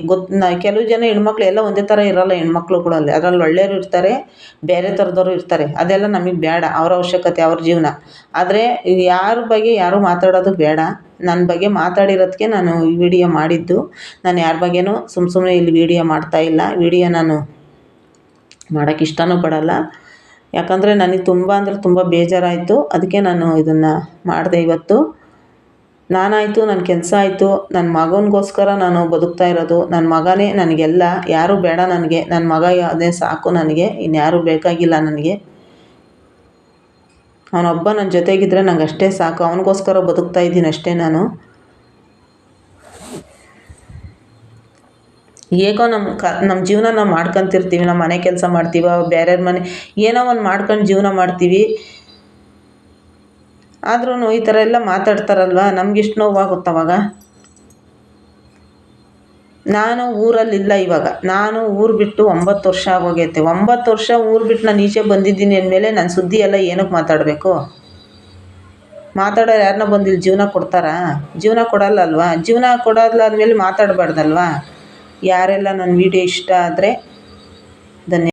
ಕೆಲವು ಜನ ಹೆಣ್ಮಕ್ಳು ಎಲ್ಲ ಒಂದೇ ಥರ ಇರೋಲ್ಲ ಹೆಣ್ಮಕ್ಳುಗಳಲ್ಲಿ. ಅದರಲ್ಲಿ ಒಳ್ಳೆಯವರು ಇರ್ತಾರೆ, ಬೇರೆ ಥರದವರು ಇರ್ತಾರೆ. ಅದೆಲ್ಲ ನಮಗೆ ಬೇಡ. ಅವ್ರ ಅವಶ್ಯಕತೆ, ಅವ್ರ ಜೀವನ. ಆದರೆ ಯಾರ ಬಗ್ಗೆ ಯಾರೂ ಮಾತಾಡೋದು ಬೇಡ. ನನ್ನ ಬಗ್ಗೆ ಮಾತಾಡಿರೋದಕ್ಕೆ ನಾನು ಈ ವಿಡಿಯೋ ಮಾಡಿದ್ದು. ನಾನು ಯಾರ ಬಗ್ಗೆನೂ ಸುಮ್ಮನೆ ಇಲ್ಲಿ ವಿಡಿಯೋ ಮಾಡ್ತಾಯಿಲ್ಲ. ವಿಡಿಯೋ ನಾನು ಮಾಡೋಕ್ಕೆ ಇಷ್ಟನೂ ಪಡಲ್ಲ. ಯಾಕಂದರೆ ನನಗೆ ತುಂಬ ಅಂದರೆ ತುಂಬ ಬೇಜಾರಾಯಿತು. ಅದಕ್ಕೆ ನಾನು ಇದನ್ನು ಮಾಡಿದೆ ಇವತ್ತು. ನಾನಾಯಿತು, ನನ್ನ ಕೆಲಸ ಆಯಿತು, ನನ್ನ ಮಗನಿಗೋಸ್ಕರ ನಾನು ಬದುಕ್ತಾ ಇರೋದು. ನನ್ನ ಮಗನೇ ನನಗೆಲ್ಲ, ಯಾರೂ ಬೇಡ ನನಗೆ. ನನ್ನ ಮಗ ಅದೇ ಸಾಕು ನನಗೆ, ಇನ್ಯಾರೂ ಬೇಕಾಗಿಲ್ಲ ನನಗೆ. ಅವನೊಬ್ಬ ನನ್ನ ಜೊತೆಗಿದ್ದರೆ ನಂಗೆ ಅಷ್ಟೇ ಸಾಕು. ಅವನಿಗೋಸ್ಕರ ಬದುಕ್ತಾ ಇದ್ದೀನಿ ಅಷ್ಟೇ ನಾನು. ಹೇಗೋ ನಮ್ಮ ಜೀವನ ನಾವು ಮಾಡ್ಕೊತಿರ್ತೀವಿ. ನಮ್ಮ ಮನೆ ಕೆಲಸ ಮಾಡ್ತೀವಿ, ಬೇರೆಯವ್ರ ಮನೆ ಏನೋ ಒಂದು ಮಾಡ್ಕೊಂಡು ಜೀವನ ಮಾಡ್ತೀವಿ. ಆದ್ರೂ ಈ ಥರ ಎಲ್ಲ ಮಾತಾಡ್ತಾರಲ್ವ, ನಮಗಿಷ್ಟು ನೋವಾಗುತ್ತೆ ಅವಾಗ. ನಾನು ಊರಲ್ಲಿಲ್ಲ ಇವಾಗ. ನಾನು ಊರು ಬಿಟ್ಟು 9 ವರ್ಷ ಆಗೋಗೈತೆ. 9 ವರ್ಷ ಊರು ಬಿಟ್ಟು ನಾನು ಈಚೆ ಬಂದಿದ್ದೀನಿ ಅಂದಮೇಲೆ ನನ್ನ ಸುದ್ದಿ ಎಲ್ಲ ಏನಕ್ಕೆ ಮಾತಾಡಬೇಕು? ಮಾತಾಡೋರು ಯಾರನ್ನ ಬಂದು ಇಲ್ಲಿ ಜೀವನ ಕೊಡ್ತಾರಾ? ಜೀವನ ಕೊಡಲ್ಲ ಅಲ್ವಾ? ಜೀವನ ಕೊಡೋದ್ಲಾದ್ಮೇಲೆ ಮಾತಾಡಬಾರ್ದಲ್ವಾ? ಯಾರೆಲ್ಲ ನನ್ನ ವಿಡಿಯೋ ಇಷ್ಟ ಆದರೆ ಧನ್ಯವಾದ.